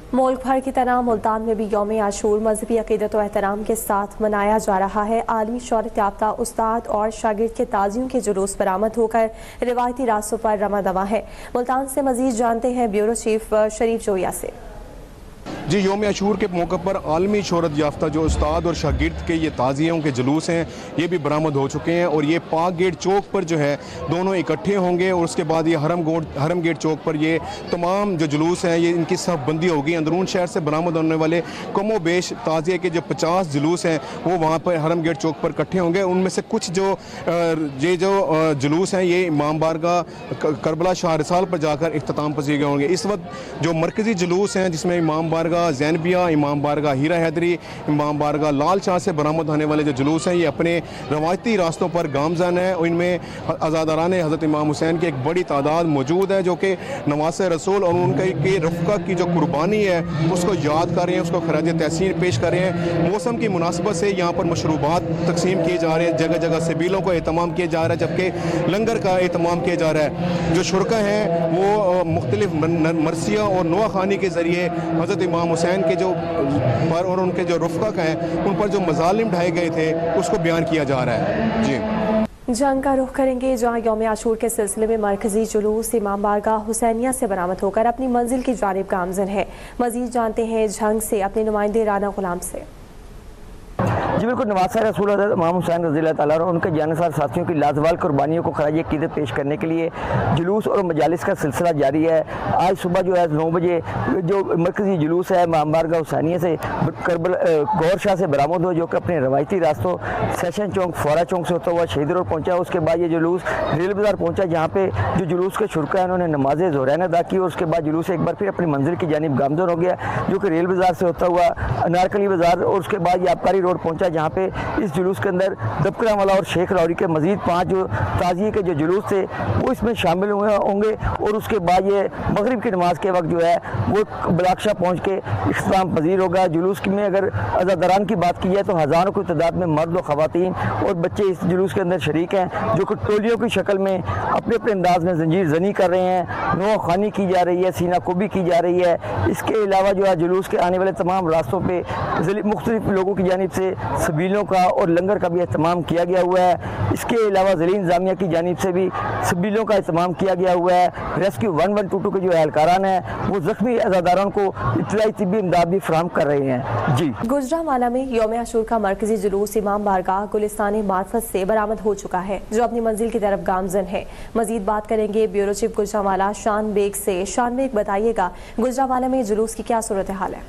मुल्क भर की तरह मुल्तान में भी यौम आशूर मजहबी अकीदत व एहतराम के साथ मनाया जा रहा है। आलमी शोहरत याफ्ता उस्ताद और शागिर्द के ताजियों के जुलूस बरामद होकर रिवायती रास्तों पर रमा दवा है। मुल्तान से मजीद जानते हैं ब्यूरो चीफ शरीफ जोया से। जी, यौम आशूर के मौके पर आलमी शोहरत याफ्ता जो उस्ताद और शागिर्द के ये ताज़ियों के जुलूस हैं ये भी बरामद हो चुके हैं और ये पाक गेट चौक पर जो है दोनों इकट्ठे होंगे और उसके बाद ये हरम गेट चौक पर ये तमाम जो जुलूस हैं ये इनकी सब बंदी होगी। अंदरून शहर से बरामद होने वाले कमो बेश ताज़िए के जो 50 जुलूस हैं वो वहाँ पर हरम गेट चौक पर इकट्ठे होंगे। उनमें से कुछ जो जुलूस हैं ये इमाम बारगाह करबला शाह रिसाल पर जाकर इख्तिताम पसीर गए होंगे। इस वक्त जो मरकज़ी जुलूस हैं जिसमें इमाम बारगाह ज़ैनबिया, इमाम बारगाह हीरा हैदरी, इमाम बारगाह लाल शाह से बरामद होने वाले जो जुलूस हैं ये अपने रवायती रास्तों पर गामजन है। इनमें आज़ादारान हज़रत इमाम हुसैन की एक बड़ी तादाद मौजूद है जो कि नवासे रसूल और उनके रफ़्क़ा की जो कुर्बानी है उसको याद कर रहे हैं, उसको खराज तहसीन पेश कर रहे हैं। मौसम की मुनासिबत से यहाँ पर मशरूबात तकसीम किए जा रहे हैं, जगह जगह सबीलों को एहतमाम किया जा रहा है जबकि लंगर का एहतमाम किया जा रहा है। जो शुरका हैं वो मुख्तलिफ मरसिया और नोआ खानी के ज़रिए हज़रत इमाम हुसैन के जो पर और उनके जो रफ़्क़ा हैं उन पर जो मज़ालिम ढाए गए थे उसको बयान किया जा रहा है। जी, जंग का रुख करेंगे जहाँ यौम आशूर के सिलसिले में मरकजी जुलूस इमाम बारगाह हुसैनिया से बरामद होकर अपनी मंजिल की जानिब गामजन है। मजीद जानते हैं जंग से अपने नुमाइंदे राना गुलाम से। जी बिल्कुल, नवासा रसूल हज़रत इमाम हुसैन रज़ी तआला और उनके जानसार साथियों की लाजवाल कुर्बानियों को खराज अक़ीदत पेश करने के लिए जुलूस और मजालिस का सिलसिला जारी है। आज सुबह जो है 9 बजे जो मरकज़ी जुलूस है इमाम बारगाह हुसैनिया से गौर शाह से बरामद हो जो कि अपने रवायती रास्तों सेशन चौक फौरा चौक से होता हुआ शहीद रोड पहुँचा। उसके बाद ये जुलूस रेल बाज़ार पहुँचा जहाँ पे जो जुलूस के शुरका है उन्होंने नमाज ज़ोहरैन अदा की और उसके बाद जुलूस एक बार फिर अपनी मंजिल की जानिब गामजन हो गया जो कि रेल बाज़ार से होता हुआ अनारकली बाज़ार और उसके बाद ये आबकारी रोड पहुँचा जहाँ पे इस जुलूस के अंदर दबकरा वाला और शेख रौरी के मजीद 5 जो ताज़िए के जो जुलूस थे वो इसमें शामिल हुए होंगे और उसके बाद ये मगरिब की नमाज के वक्त जो है वो बलाकशाह पहुँच के इख्तिताम पजीर होगा। जुलूस में अगर अज़ादारान की बात की जाए तो हज़ारों की तादाद में मर्द और ख़वातीन और बच्चे इस जुलूस के अंदर शरीक हैं जो कि टोलियों की शक्ल में अपने अपने अंदाज में जंजीर जनी कर रहे हैं, नोआ खानी की जा रही है, सीना कोबी की जा रही है। इसके अलावा जो है जुलूस के आने वाले तमाम रास्तों पर मुख्तलिफ लोगों की जानिब से सबीलों का और लंगर का भी एहतमाम किया गया हुआ है। इसके अलावा ज़िली इंतज़ामिया की जानिब से भी सबीलों का एहतमाम किया गया हुआ है। रेस्क्यू 1122 के जो एहलकारान हैं वो ज़ख्मी अज़ादारों को इत्तलाई तिब्बी इमदाद भी फराहम कर रहे हैं। जी, गुजरांवाला में यौम आशूर का मरकजी जुलूस इमाम बारगाह गुलिस्तान मार्फत से बरामद हो चुका है जो अपनी मंजिल की तरफ गामजन है। मजीद बात करेंगे ब्यूरो चीफ गुजरांवाला शान बेग से। शान बेग, बताइएगा गुजरांवाला में जुलूस की क्या सूरत हाल है?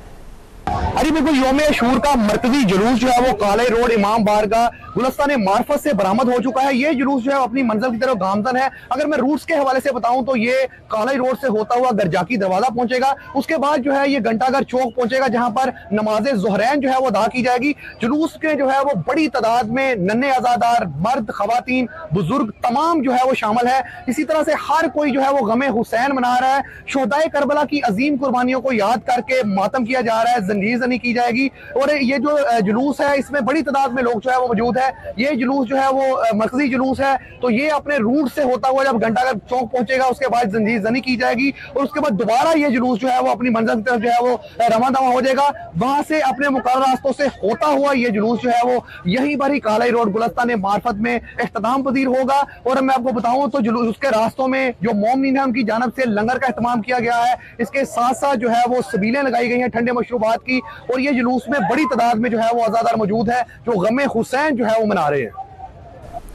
अरे बिल्कुल, यौम आशूर का मरकजी जुलूस जो है वो काले रोड इमाम बारगाह गुलिस्तान मार्फत से बरामद हो चुका है। ये जुलूस जो है अपनी मंजिल की तरफ गामजन है। अगर मैं रूट्स के हवाले से बताऊं तो ये काले रोड से होता हुआ गरजाकी दरवाजा पहुंचेगा, उसके बाद जो है ये घंटाघर चौक पहुंचेगा जहां पर नमाज ज़ोहरैन जो है वो अदा की जाएगी। जुलूस के जो है वो बड़ी तादाद में नन्हे आज़ादार, मर्द, खवातीन, बुजुर्ग तमाम जो है वो शामिल है। इसी तरह से हर कोई जो है वो गमे हुसैन मना रहा है। शोहदाए करबला की अजीम कुर्बानियों को याद करके मातम किया जा रहा है, जंजीर जनी की जाएगी और ये जो जुलूस है इसमें बड़ी तादाद में लोग जो है वो मौजूद है। ये जुलूस जो है वो मरकजी जुलूस है तो ये अपने रूट से होता हुआ जब घंटाघर चौक पहुंचेगा उसके बाद जंजीर जनी की जाएगी और उसके बाद दोबारा ये जुलूस जो है वो अपनी मंजिल की तरफ जो है वो रवाना दवा हो जाएगा। वहां से अपने मुकर्रर रास्तों से होता हुआ ये जुलूस जो है वो यहीं पर ही कालाई रोड गुलिस्तान मार्फत में इख्तिताम पजीर होगा। और मैं आपको बताऊं तो जुलूस उसके रास्तों में जो मोमिनीन है उनकी जानब से लंगर का एहतमाम किया गया है। इसके साथ साथ जो है वो सबीलें लगाई गई हैं ठंडे मशरूबात की और ये जुलूस में बड़ी तादाद में जो है वो आज़ादार मौजूद है जो गमे हुसैन जो है वो मना रहे हैं।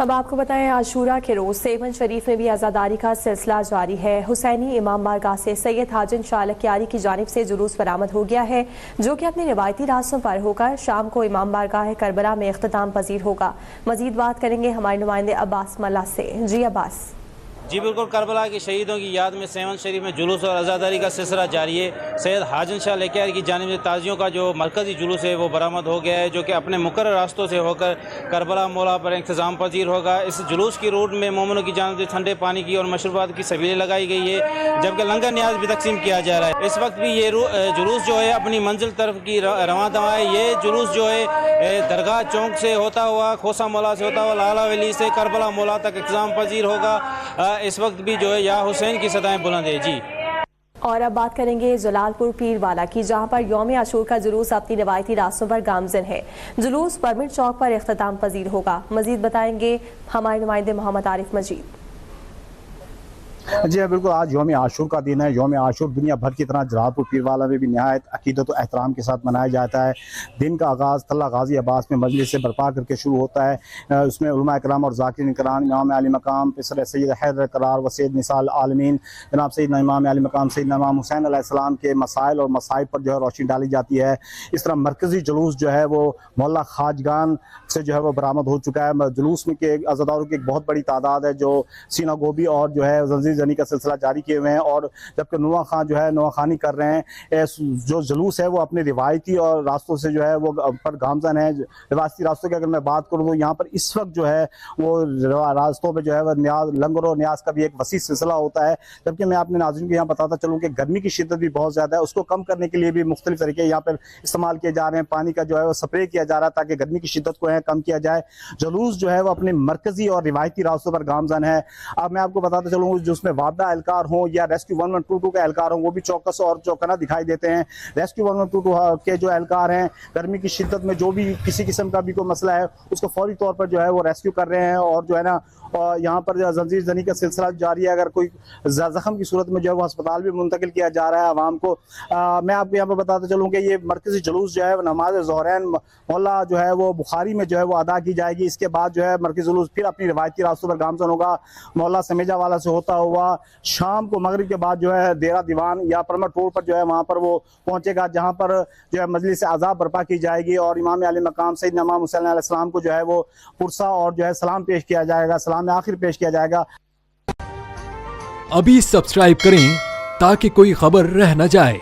अब आपको बताएं आशूरा के रोज सेवन शरीफ में भी आज़ादारी का सिलसिला जारी है। हुसैनी इमाम बारगाह से सैयद हाजन शाह लक्यारी की जानिब से जुलूस बरामद हो गया है जो कि अपने रिवायती रास्तों पर होकर शाम को इमाम बारगाह करबला में इख्तिताम पजीर होगा। मजीद बात करेंगे हमारे नुमाइंदे अब्बास मल्ला से। जी अब्बास। जी बिल्कुल, करबला के शहीदों की याद में सेवन शरीफ में जुलूस और आज़ादारी का सिलसिला जारी है। सैयद हाजन शाह लेकर की जानिब से ताजियों का जो मरकज़ी जुलूस है वो बरामद हो गया है जो कि अपने मुकर्रर रास्तों से होकर करबला मौला पर इंतज़ाम पजीर होगा। इस जुलूस की रूट में मोमिनों की जानिब से ठंडे पानी की और मशरूबात की सबीलें लगाई गई है जबकि लंगर न्याज भी तकसीम किया जा रहा है। इस वक्त भी ये जुलूस जो है अपनी मंजिल तरफ की रवां दवा है। ये जुलूस जो है दरगाह चौक से होता हुआ, खोसा मौला से होता हुआ, लाला वली से करबला मौला तक इंतज़ाम पजीर होगा। इस वक्त भी जो है या हुसैन की सदाएं बुलंद है। जी और अब बात करेंगे जलालपुर पीरवाला की, जहां पर यौम आशूर का जुलूस अपनी रवायती रास्तों पर गामजन है। जुलूस परमिट चौक पर इख्तिताम पजीर होगा। मजीद बताएंगे हमारे नुमाइंदे मोहम्मद आरिफ मजीद। जी हाँ, बिल्कुल। आज यौम आशूर का दिन है। यौम आशूर दुनिया भर की तरह जलालपुर पीरवाला में भी नहायत अकीदत और एहतराम के साथ मनाया जाता है। दिन का आगाज़ तल्ला गाजी अब्बास में मजलिस से बर्पा करके शुरू होता है। उसमें उलमा इकराम और ज़ाकिरीन इकराम, इमाम आली मकाम पिसर सैयद हैदर करार व सैयद निसाल आलमीन जनाब सैयदना इमाम आली मकाम सैयदना इमाम हुसैन अलैहिस्सलाम के मसाइल और मसाइब पर जो है रोशनी डाली जाती है। इस तरह मरकज़ी जुलूस जो है वो मोहल्ला खाजगान से जो है वो बरामद हो चुका है। जुलूस में के अज़ादारों की एक बहुत बड़ी तादाद है जो सीना गोभी और जो है जंजीर जनी का सिलसिला जारी किए हुए हैं, और जबकि नुआ खान जो है नुआ खानी कर रहे हैं। जो जुलूस है वो अपने रिवायती और रास्तों से जो है वो पर गामजन है। रिवायती रास्तों की अगर मैं बात करूँ तो यहाँ पर इस वक्त जो है वो रास्तों पे जो है वह न्याज लंगर और न्याज का भी एक वसी सिलसिला होता है। जबकि मैं अपने नाज़रीन को यहाँ बताता चलूँ कि गर्मी की शिद्दत भी बहुत ज़्यादा है, उसको कम करने के लिए भी मुख्तलिफ तरीके यहाँ पर इस्तेमाल किए जा रहे हैं। पानी का जो है वो स्प्रे किया जा रहा है ताकि गर्मी की शिद्दत को है कम किया जाए। जुलूस जो है वो अपने मरकजी और रिवायती रास्तों पर गामजन है। अब मैं आपको बताता चलूँ जिसमें वादा एहलकार हों या रेस्क्यू 1122 के एहलकार हों, वो भी चौकस और चौकना दिखाई देते हैं। रेस्क्यू 1122 के जो एहलकार हैं गर्मी की शिद्दत में जो भी किसी किस्म का भी कोई मसला है उसको फौरी तौर पर जो है वो रेस्क्यू कर रहे हैं, और जो है ना यहाँ पर जंजीर जनी का सिलसिला जारी है। अगर कोई जख्म की सूरत में जो है वो अस्पताल भी मुंतकिल किया जा रहा है आवाम को। मैं आपको यहाँ पर बताता चलूँ कि ये मरकजी जुलूस जो है नमाज ज़ोहरैन मोहल्ला जो है वो बुखारी में जो है वो अदा की जाएगी। इसके बाद जो है मरकजी जुलूस फिर अपनी रिवायती रास्तों पर गामजन होगा। मोहल्ला समेजा वाला से होता हुआ शाम को मगरिब के बाद जो है देरा दीवान या परमट रोड पर जो है वहाँ पर वो पहुँचेगा, जहाँ पर जो है मजलिस आज़ाब बर्पा की जाएगी और इमाम आली मकाम सैयदना इमाम हुसैन अलैहिस्सलाम को जो है वो पुरसा और जो है सलाम पेश किया जाएगा, सलाम आखिर पेश किया जाएगा। अभी सब्सक्राइब करें ताकि कोई खबर रह न जाए।